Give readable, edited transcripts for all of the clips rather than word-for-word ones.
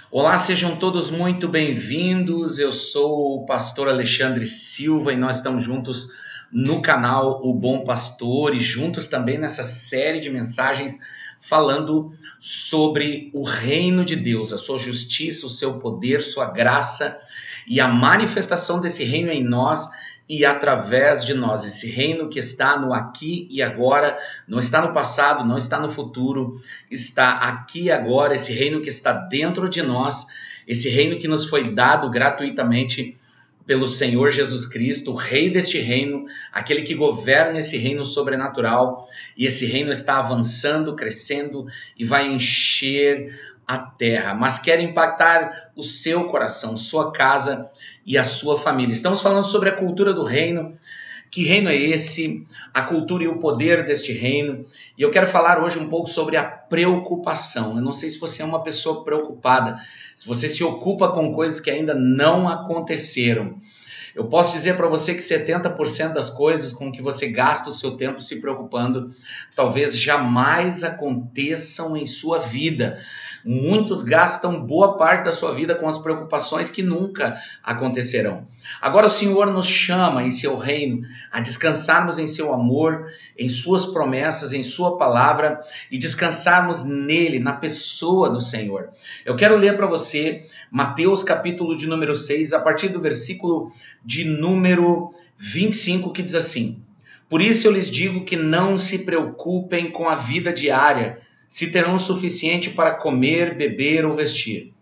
Olá, sejam todos muito bem-vindos. Eu sou o pastor Alexandre Silva e nós estamos juntos no canal O Bom Pastor e juntos também nessa série de mensagens falando sobre o reino de Deus, a sua justiça, o seu poder, sua graça e a manifestação desse reino em nós e através de nós. Esse reino que está no aqui e agora, não está no passado, não está no futuro, está aqui e agora, esse reino que está dentro de nós, esse reino que nos foi dado gratuitamente pelo Senhor Jesus Cristo, o rei deste reino, aquele que governa esse reino sobrenatural, e esse reino está avançando, crescendo e vai encher a terra, mas quer impactar o seu coração, sua casa e a sua família. Estamos falando sobre a cultura do reino. Que reino é esse? A cultura e o poder deste reino. E eu quero falar hoje um pouco sobre a preocupação. Eu não sei se você é uma pessoa preocupada, se você se ocupa com coisas que ainda não aconteceram. Eu posso dizer para você que 70% das coisas com que você gasta o seu tempo se preocupando, talvez jamais aconteçam em sua vida. Muitos gastam boa parte da sua vida com as preocupações que nunca acontecerão. Agora o Senhor nos chama em seu reino a descansarmos em seu amor, em suas promessas, em sua palavra e descansarmos nele, na pessoa do Senhor. Eu quero ler para você Mateus capítulo de número 6, a partir do versículo de número 25, que diz assim: Por isso eu lhes digo que não se preocupem com a vida diária, se terão o suficiente para comer, beber ou vestir.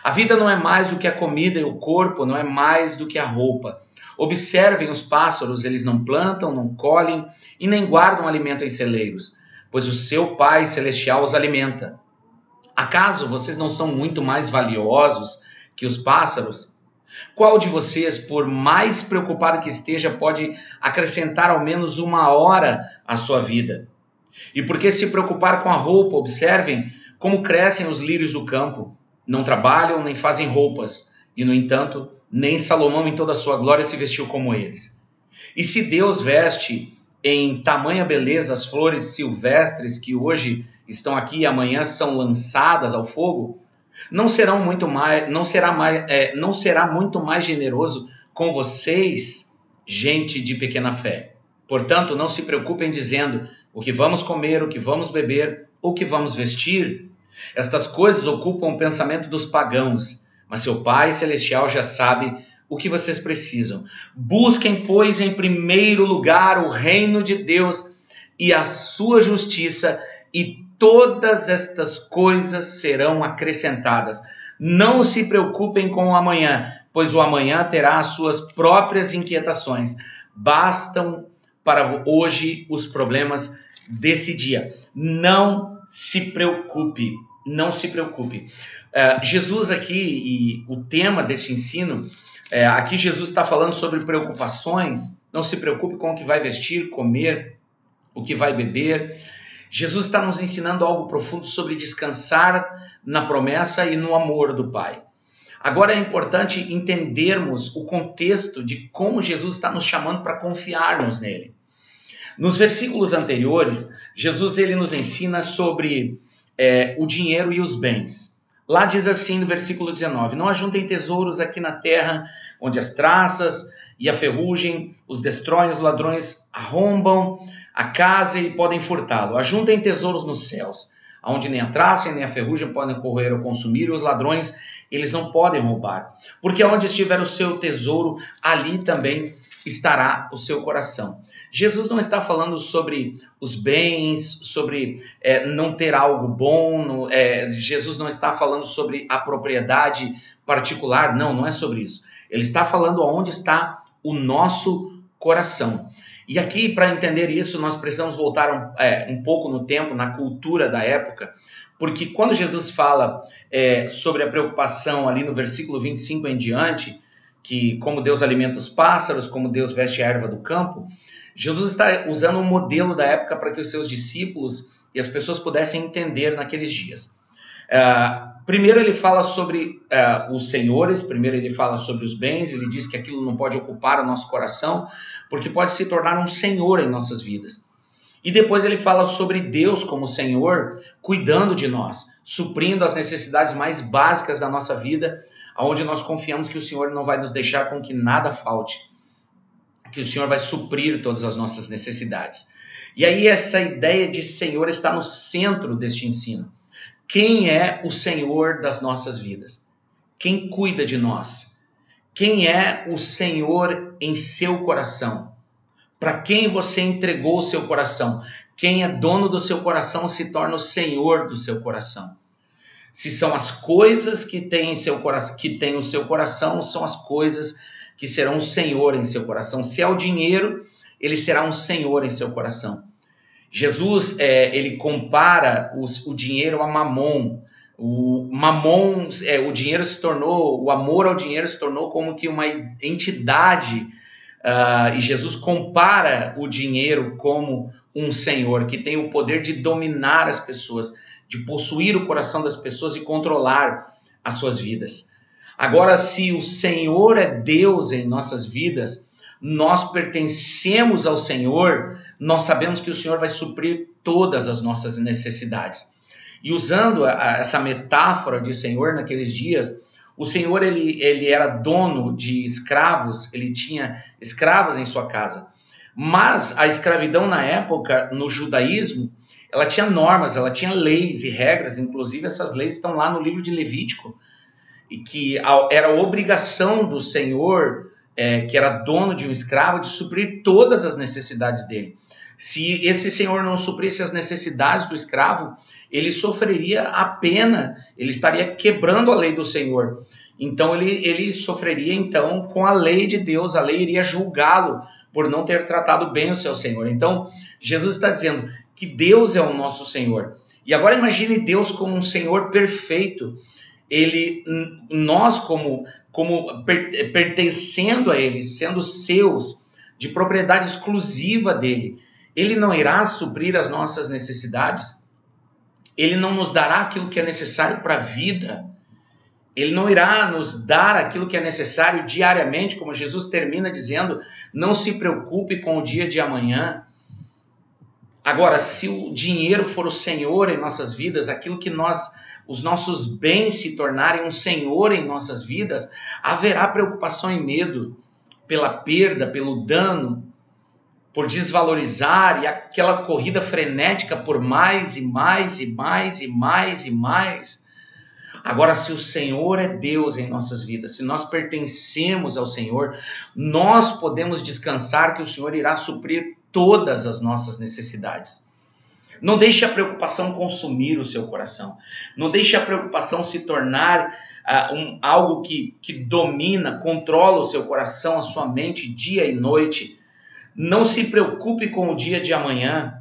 A vida não é mais do que a comida e o corpo não é mais do que a roupa. Observem os pássaros, eles não plantam, não colhem e nem guardam alimento em celeiros, pois o seu Pai Celestial os alimenta. Acaso vocês não são muito mais valiosos que os pássaros? Qual de vocês, por mais preocupado que esteja, pode acrescentar ao menos uma hora à sua vida? E por que se preocupar com a roupa? Observem como crescem os lírios do campo. Não trabalham nem fazem roupas. E, no entanto, nem Salomão em toda a sua glória se vestiu como eles. E se Deus veste em tamanha beleza as flores silvestres que hoje estão aqui e amanhã são lançadas ao fogo, não será muito mais generoso com vocês, gente de pequena fé. Portanto, não se preocupem dizendo o que vamos comer, o que vamos beber, ou o que vamos vestir. Estas coisas ocupam o pensamento dos pagãos, mas seu Pai Celestial já sabe o que vocês precisam. Busquem, pois, em primeiro lugar o reino de Deus e a sua justiça, e todas estas coisas serão acrescentadas. Não se preocupem com o amanhã, pois o amanhã terá as suas próprias inquietações. Bastam para hoje os problemas desse dia. Não se preocupe, não se preocupe. Jesus aqui, e o tema desse ensino, aqui Jesus está falando sobre preocupações. Não se preocupe com o que vai vestir, comer, o que vai beber. Jesus está nos ensinando algo profundo sobre descansar na promessa e no amor do Pai. Agora é importante entendermos o contexto de como Jesus está nos chamando para confiarmos nele. Nos versículos anteriores, Jesus ele nos ensina sobre o dinheiro e os bens. Lá diz assim no versículo 19: Não ajuntem tesouros aqui na terra, onde as traças e a ferrugem os destroem, os ladrões arrombam a casa e podem furtá-lo. Ajuntem tesouros nos céus, onde nem a traça nem a ferrugem podem corroer ou consumir, e os ladrões eles não podem roubar. Porque onde estiver o seu tesouro, ali também estará o seu coração. Jesus não está falando sobre os bens, sobre não ter algo bom, Jesus não está falando sobre a propriedade particular, não é sobre isso. Ele está falando onde está o nosso coração. E aqui, para entender isso, nós precisamos voltar um pouco no tempo, na cultura da época, porque quando Jesus fala sobre a preocupação ali no versículo 25 em diante, que como Deus alimenta os pássaros, como Deus veste a erva do campo, Jesus está usando um modelo da época para que os seus discípulos e as pessoas pudessem entender naqueles dias. Primeiro ele fala sobre os senhores, primeiro ele fala sobre os bens, ele diz que aquilo não pode ocupar o nosso coração, porque pode se tornar um senhor em nossas vidas. E depois ele fala sobre Deus como Senhor, cuidando de nós, suprindo as necessidades mais básicas da nossa vida, onde nós confiamos que o Senhor não vai nos deixar com que nada falte, que o Senhor vai suprir todas as nossas necessidades. E aí essa ideia de Senhor está no centro deste ensino. Quem é o Senhor das nossas vidas? Quem cuida de nós? Quem é o Senhor em seu coração? Para quem você entregou o seu coração? Quem é dono do seu coração se torna o Senhor do seu coração. Se são as coisas que tem o seu coração, são as coisas que serão o Senhor em seu coração. Se é o dinheiro, ele será um Senhor em seu coração. Jesus, ele compara o dinheiro a Mamon. O dinheiro se tornou, o amor ao dinheiro se tornou como que uma entidade, e Jesus compara o dinheiro como um senhor que tem o poder de dominar as pessoas, de possuir o coração das pessoas e controlar as suas vidas. Agora, se o Senhor é Deus em nossas vidas, nós pertencemos ao Senhor, nós sabemos que o Senhor vai suprir todas as nossas necessidades. E usando essa metáfora de Senhor naqueles dias, o Senhor ele era dono de escravos, ele tinha escravos em sua casa. Mas a escravidão na época, no judaísmo, ela tinha normas, ela tinha leis e regras, inclusive essas leis estão lá no livro de Levítico, e que era obrigação do senhor, que era dono de um escravo, de suprir todas as necessidades dele. Se esse senhor não suprisse as necessidades do escravo, ele sofreria a pena, ele estaria quebrando a lei do Senhor. Então ele sofreria então com a lei de Deus, a lei iria julgá-lo por não ter tratado bem o seu Senhor. Então Jesus está dizendo que Deus é o nosso Senhor. E agora imagine Deus como um Senhor perfeito. Nós como pertencendo a Ele, sendo seus, de propriedade exclusiva dele, Ele não irá suprir as nossas necessidades? Ele não nos dará aquilo que é necessário para a vida? Ele não irá nos dar aquilo que é necessário diariamente, como Jesus termina dizendo, não se preocupe com o dia de amanhã. Agora, se o dinheiro for o Senhor em nossas vidas, aquilo que os nossos bens se tornarem um Senhor em nossas vidas, haverá preocupação e medo pela perda, pelo dano, por desvalorizar, e aquela corrida frenética por mais e mais e mais e mais e mais. Agora, se o Senhor é Deus em nossas vidas, se nós pertencemos ao Senhor, nós podemos descansar que o Senhor irá suprir todas as nossas necessidades. Não deixe a preocupação consumir o seu coração. Não deixe a preocupação se tornar algo que domina, controla o seu coração, a sua mente, dia e noite. Não se preocupe com o dia de amanhã.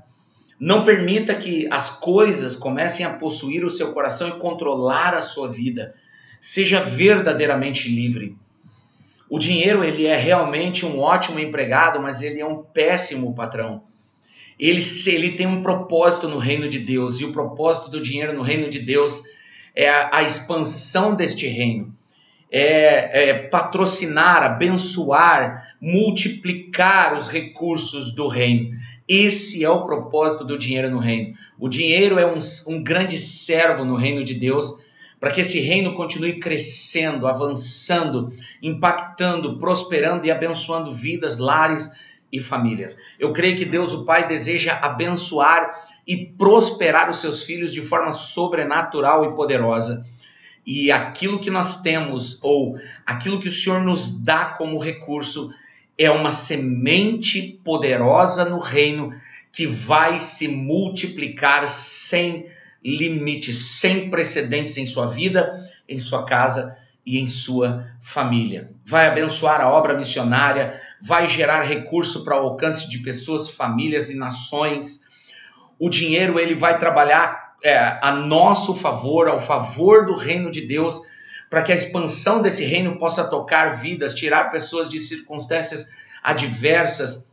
Não permita que as coisas comecem a possuir o seu coração e controlar a sua vida. Seja verdadeiramente livre. O dinheiro, ele é realmente um ótimo empregado, mas ele é um péssimo patrão. Ele tem um propósito no reino de Deus, e o propósito do dinheiro no reino de Deus é a expansão deste reino. Patrocinar, abençoar, multiplicar os recursos do reino. Esse é o propósito do dinheiro no reino. O dinheiro é um grande servo no reino de Deus, para que esse reino continue crescendo, avançando, impactando, prosperando e abençoando vidas, lares e famílias. Eu creio que Deus, o Pai, deseja abençoar e prosperar os seus filhos de forma sobrenatural e poderosa. E aquilo que nós temos, ou aquilo que o Senhor nos dá como recurso, é uma semente poderosa no reino que vai se multiplicar sem limites, sem precedentes em sua vida, em sua casa e em sua família. Vai abençoar a obra missionária, vai gerar recurso para o alcance de pessoas, famílias e nações. O dinheiro, ele vai trabalhar a nosso favor, ao favor do reino de Deus, para que a expansão desse reino possa tocar vidas, tirar pessoas de circunstâncias adversas,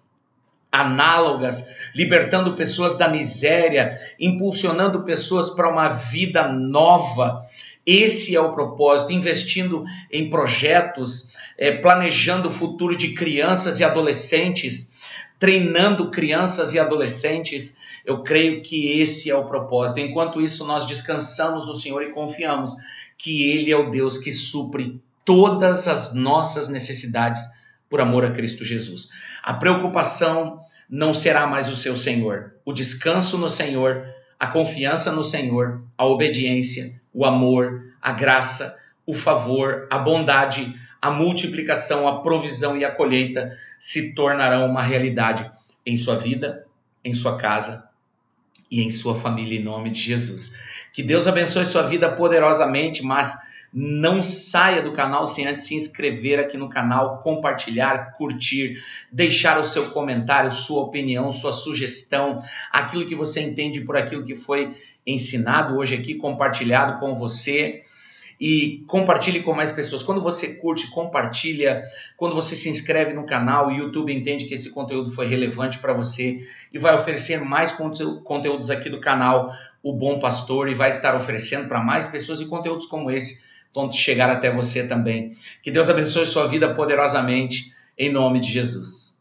análogas, libertando pessoas da miséria, impulsionando pessoas para uma vida nova. Esse é o propósito, investindo em projetos, planejando o futuro de crianças e adolescentes, treinando crianças e adolescentes Eu creio que esse é o propósito. Enquanto isso, nós descansamos no Senhor e confiamos que Ele é o Deus que supre todas as nossas necessidades por amor a Cristo Jesus. A preocupação não será mais o seu Senhor. O descanso no Senhor, a confiança no Senhor, a obediência, o amor, a graça, o favor, a bondade, a multiplicação, a provisão e a colheita se tornarão uma realidade em sua vida, em sua casa e em sua família, em nome de Jesus. Que Deus abençoe sua vida poderosamente, mas não saia do canal sem antes se inscrever aqui no canal, compartilhar, curtir, deixar o seu comentário, sua opinião, sua sugestão, aquilo que você entende por aquilo que foi ensinado hoje aqui, compartilhado com você. E compartilhe com mais pessoas. Quando você curte, compartilha. Quando você se inscreve no canal, o YouTube entende que esse conteúdo foi relevante para você e vai oferecer mais conteúdos aqui do canal O Bom Pastor, e vai estar oferecendo para mais pessoas, e conteúdos como esse vão chegar até você também. Que Deus abençoe sua vida poderosamente, em nome de Jesus.